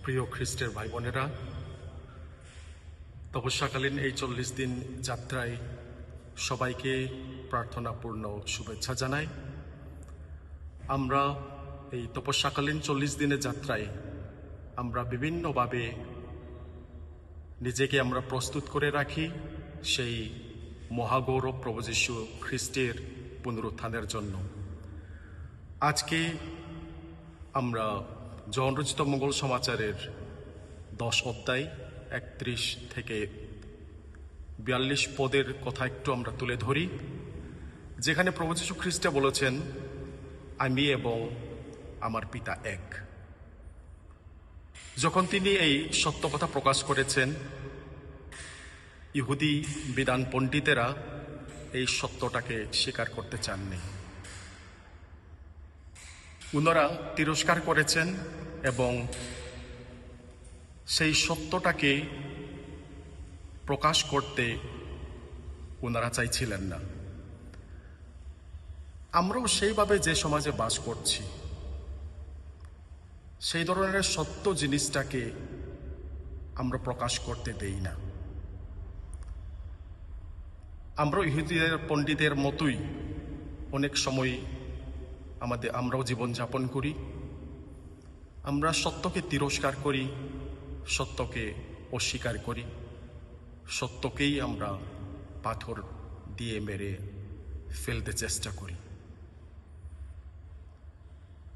প্রিয় খ্রিস্টের ভাই বোনেরা, তপস্যাকালীন এই 40 দিন যাত্রায় সবাইকে প্রার্থনাপূর্ণ শুভেচ্ছা জানাই। আমরা এই তপস্যাকালীন 40 দিনের যাত্রায় আমরা বিভিন্নভাবে নিজেকে আমরা প্রস্তুত করে রাখি সেই মহাগৌরব প্রভু যীশু খ্রিস্টের পুনরুত্থানের জন্য। আজকে আমরা জনরচিত মঙ্গল সমাচারের 10 অধ্যায় 31 থেকে 42 পদের কথা একটু আমরা তুলে ধরি, যেখানে প্রভু যীশু খ্রিস্ট বলেছেন, আমি এবং আমার পিতা এক। যখন তিনি এই সত্য কথা প্রকাশ করেছেন, ইহুদি বিধান পণ্ডিতেরা এই সত্যটাকে স্বীকার করতে চাননি। ওনারা তিরস্কার করেছেন এবং সেই সত্যটাকে প্রকাশ করতে ওনারা চাইছিলেন না। আমরাও সেইভাবে যে সমাজে বাস করছি, সেই ধরনের সত্য জিনিসটাকে আমরা প্রকাশ করতে দেই না। আমরা ইহুদিদের পণ্ডিতের মতোই অনেক সময় আমরাও জীবনযাপন করি। আমরা সত্যকে তিরস্কার করি, সত্যকে অস্বীকার করি, সত্যকেই আমরা পাথর দিয়ে মেরে ফেলতে চেষ্টা করি।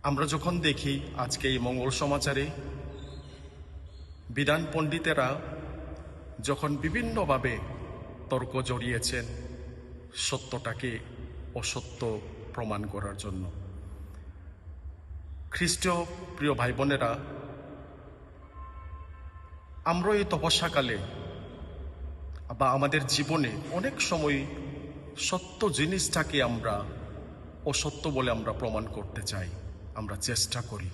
আমরা যখন দেখি আজকে এই মঙ্গল সমাচারে বিধান পণ্ডিতেরা যখন বিভিন্নভাবে তর্ক জড়িয়েছেন সত্যটাকে অসত্য প্রমাণ করার জন্য, খ্রিস্টীয় প্রিয় ভাই বোনেরা, আমরা এই তপস্যাকালে বা আমাদের জীবনে অনেক সময় সত্য জিনিসটাকে আমরা অসত্য বলে আমরা প্রমাণ করতে চাই, আমরা চেষ্টা করি।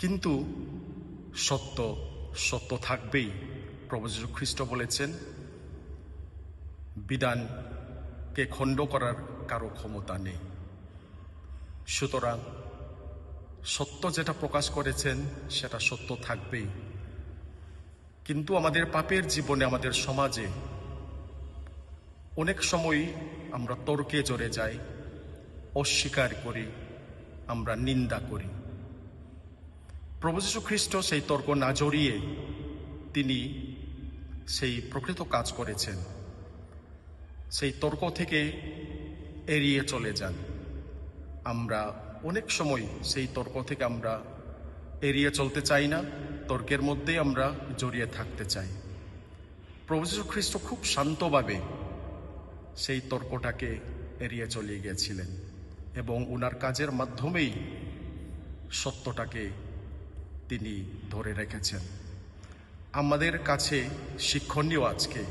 কিন্তু সত্য সত্য থাকবেই। প্রভু যীশু খ্রিস্ট বলেছেন, বিধানকে খণ্ড করার কারো ক্ষমতা নেই। সুতরাং সত্য যেটা প্রকাশ করেছেন সেটা সত্য থাকবেই। কিন্তু আমাদের পাপের জীবনে, আমাদের সমাজে অনেক সময় আমরা তর্কে জড়ে যাই, অস্বীকার করি, আমরা নিন্দা করি। প্রভু যীশু খ্রিস্ট সেই তর্ক না জড়িয়ে তিনি সেই প্রকৃত কাজ করেছেন। সেই তর্ক থেকে এড়িয়ে চলে যান। আমরা অনেক সময় সেই তর্ক থেকে আমরা এড়িয়ে চলতে চাই না, তর্কের মধ্যেই আমরা জড়িয়ে থাকতে চাই। প্রভু যীশু খ্রিস্ট খুব শান্তভাবে সেই তর্কটাকে এড়িয়ে চলে গিয়েছিলেন এবং ওনার কাজের মাধ্যমেই সত্যটাকে তিনি ধরে রেখেছেন। আমাদের কাছে শিক্ষণীয় আজকে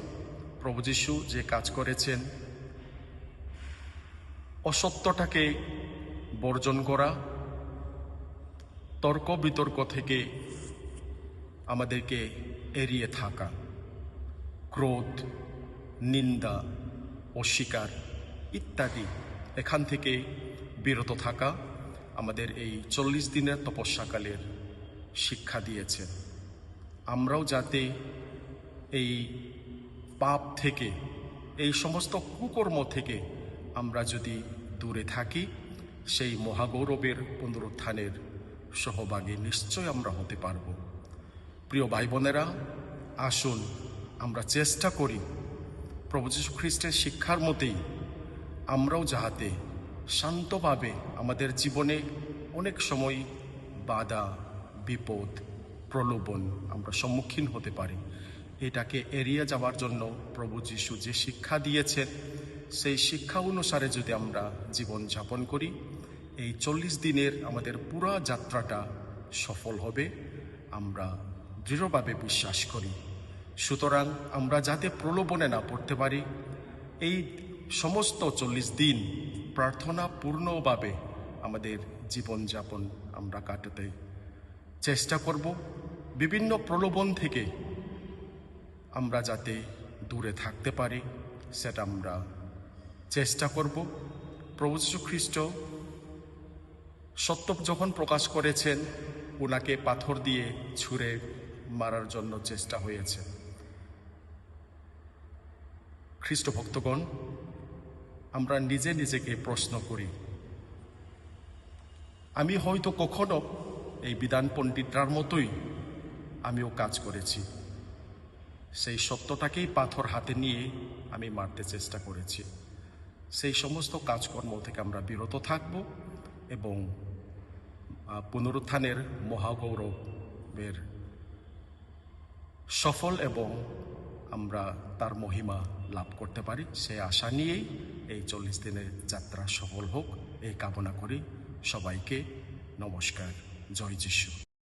প্রভু যীশু যে কাজ করেছেন, অসত্যটাকে বর্জন করা, তর্ক বিতর্ক থেকে আমাদেরকে এড়িয়ে থাকা, ক্রোধ, নিন্দা, অস্বীকার ইত্যাদি এখান থেকে বিরত থাকা আমাদের এই 40 দিনের তপস্যাকালের শিক্ষা দিয়েছেন। আমরাও যাতে এই পাপ থেকে, এই সমস্ত কুকর্ম থেকে আমরা যদি দূরে থাকি, সেই মহাগৌরবের পুনরুত্থানের সহভাগী নিশ্চয় আমরা হতে পারব। প্রিয় ভাই বোনেরা, আসুন আমরা চেষ্টা করি প্রভু যীশু খ্রিস্টের শিক্ষার মতেই আমরাও যাহাতে শান্তভাবে আমাদের জীবনে অনেক সময় বাধা, বিপদ, প্রলোভন আমরা সম্মুখীন হতে পারি। এটাকে এড়িয়ে যাওয়ার জন্য প্রভু যীশু যে শিক্ষা দিয়েছেন, সেই শিক্ষা অনুসারে যদি আমরা জীবন যাপন করি, এই 40 দিনের আমাদের পুরা যাত্রাটা সফল হবে, আমরা দৃঢ়ভাবে বিশ্বাস করি। সুতরাং আমরা যাতে প্রলোভনে না পড়তে পারি, এই সমস্ত 40 দিন প্রার্থনাপূর্ণভাবে আমাদের জীবনযাপন আমরা কাটাতে চেষ্টা করব। বিভিন্ন প্রলোভন থেকে আমরা যাতে দূরে থাকতে পারি সেটা আমরা চেষ্টা করব। প্রভু যীশু খ্রিস্ট সত্য যখন প্রকাশ করেছেন, ওনাকে পাথর দিয়ে ছুঁড়ে মারার জন্য চেষ্টা হয়েছে। খ্রিস্ট ভক্তগণ, আমরা নিজে নিজেকে প্রশ্ন করি, আমি হয়তো কখনো এই বিধান পণ্ডিতরার মতোই আমিও কাজ করেছি। সেই সত্যটাকেই পাথর হাতে নিয়ে আমি মারতে চেষ্টা করেছি। সেই সমস্ত কাজকর্ম থেকে আমরা বিরত থাকব এবং পুনরুত্থানের মহাগৌরবের সফল এবং আমরা তার মহিমা লাভ করতে পারি, সেই আশা নিয়েই এই 40 দিনের যাত্রা সফল হোক এই কামনা করি। সবাইকে নমস্কার। জয় যিশু।